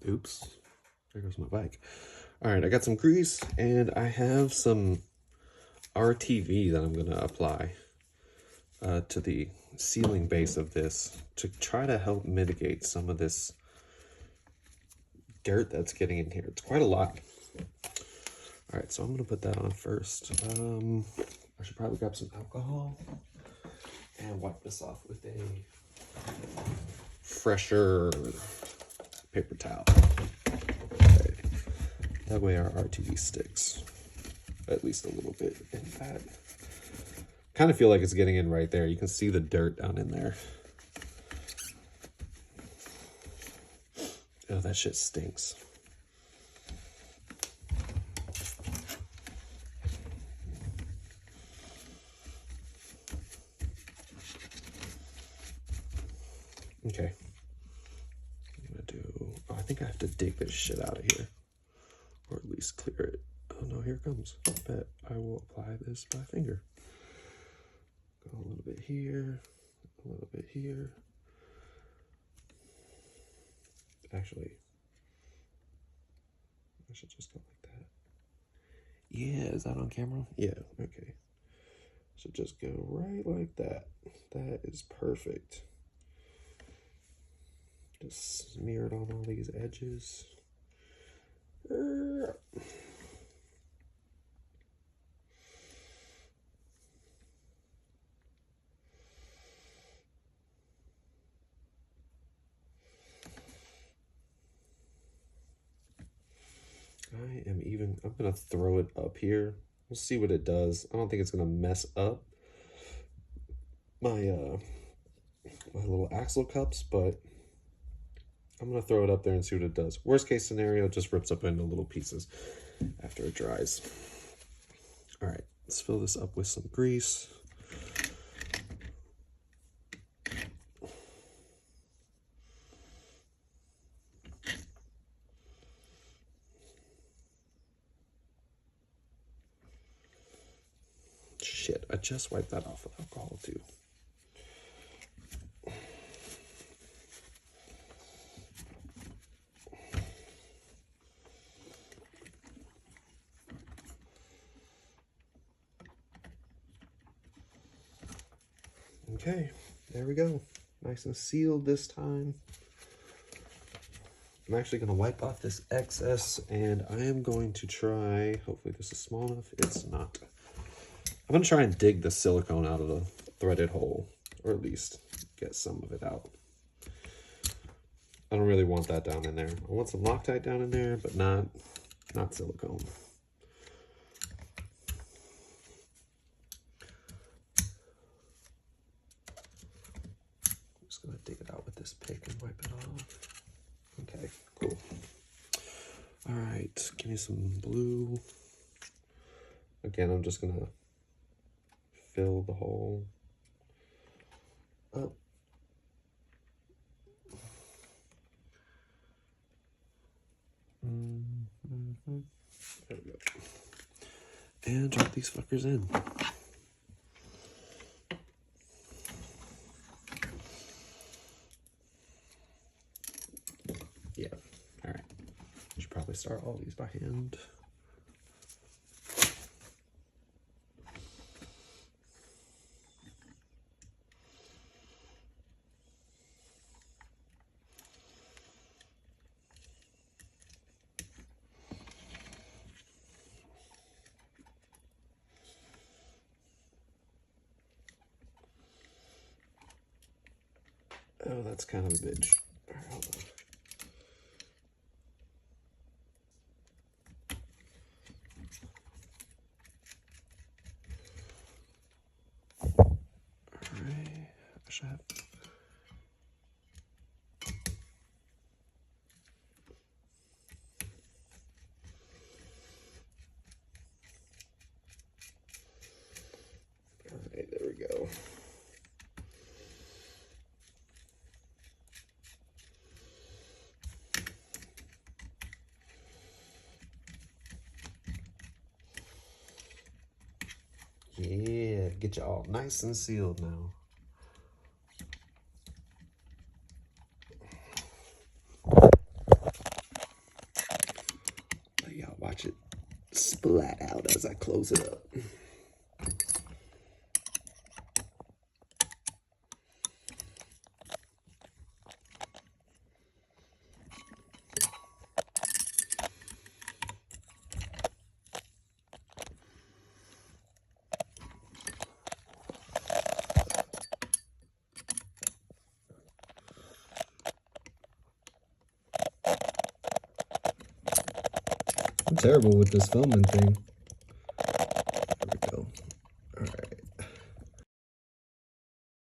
Oops, there goes my bike. All right, I got some grease and I have some RTV that I'm gonna apply to the sealing base of this to try to help mitigate some of this dirt that's getting in here. It's quite a lot. All right, so I'm gonna put that on first. I should probably grab some alcohol and wipe this off with a fresher paper towel. Okay. That way our RTV sticks at least a little bit in that. Kind of feel like it's getting in right there. You can see the dirt down in there. Oh, that shit stinks. Okay. I'm gonna do, oh, I think I have to dig this shit out of here. Or at least clear it. Oh no, here it comes. I bet I will apply this by finger. Go a little bit here, a little bit here. Actually, I should just go like that. Yeah, is that on camera? Yeah, okay. Should just go right like that. That is perfect. Just smear it on all these edges. I'm gonna throw it up here. We'll see what it does. I don't think it's gonna mess up my my little axle cups, but I'm gonna throw it up there and see what it does. Worst case scenario, it just rips up into little pieces after it dries. All right, let's fill this up with some grease. Shit, I just wiped that off with alcohol too. Okay, there we go. Nice and sealed this time. I'm actually going to wipe off this excess and I am going to try, hopefully this is small enough. It's not. I'm going to try and dig the silicone out of the threaded hole, or at least get some of it out. I don't really want that down in there. I want some Loctite down in there, but not silicone. I'm just going to dig it out with this pick and wipe it off. Okay, cool. All right, give me some blue. Again, I'm just gonna fill the hole up. There we go. And drop these fuckers in. Yeah, all right. Should probably start all these by hand. Oh, that's kind of a bitch. All right, hold on. Alright, I should have. Alright, there we go. Yeah, get you all nice and sealed now. watch it splat out as I close it up. I'm terrible with this filming thing.